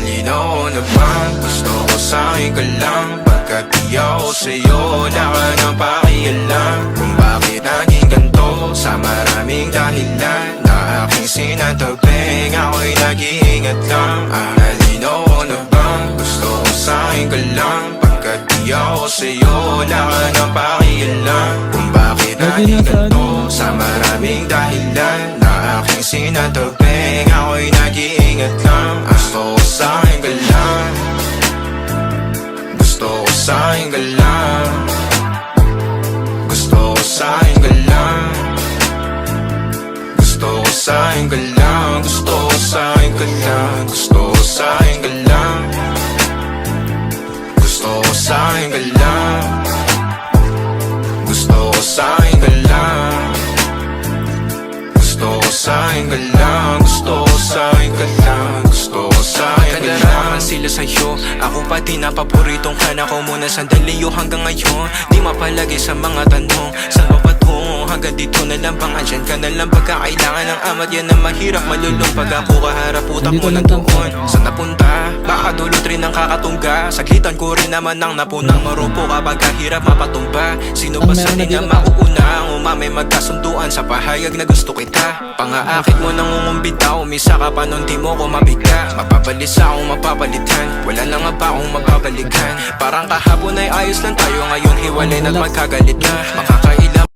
Malinaw na ba? Gusto ko sa'kin ka lang. Pagkat di ako sa'yo, wala ka nang pakialam. Kung bakit naging ganito, sa maraming dahilan na aking sinatagping, ako'y nag-iingat lang. Malinaw na ba? Gusto ko sa'kin ka lang. Pagkat di ako sa'yo, wala ka nang pakialam. Kung bakit naging ganito, sa maraming dahilan na aking sinatagping, ako'y nag-iingat lang. Gusto ko sa'kin ka lang. Gusto ko sa'kin ka lang. Gusto ko sa'kin ka lang. Gusto ko sa'kin ka lang. Gusto ko sa'kin ka lang. Gusto ko sa'kin ka lang. Gusto ko sa'kin ka lang. Gusto ko sa'kin ka lang. Gusto ko sa'kin ka lang. Gusto ko sa'kin ka lang. Gusto ko sa'kin ka lang. Sila sa'yo, ako pati na paboritong ka na ko muna sandali yo hanggang ngayon. Di mapalagi sa mga tanong, saan ba patungo? Hanggang dito na lang bang andyan ka na lang pagkakailangan ng amat. Yan ang mahirap malulong pag ako kaharap utak mo ng tuhon. Saan napunta? Baka dulot rin ang kakatungga. Saglitan ko rin naman ang napunang marupo kapag kahirap mapatumba. Sino ba sanay na mauuna ang umamay magkasunduan sa pahayag na gusto kita? Pangaakit mo nang umumbita, umisa ka pa nun di mo ko mabiga. Mapapalis akong mapapalitan, wala na nga ba akong mapapalikan? Parang kahapon ay ayos lang tayo, ngayon hiwalay na't magkagalit na. Makakailang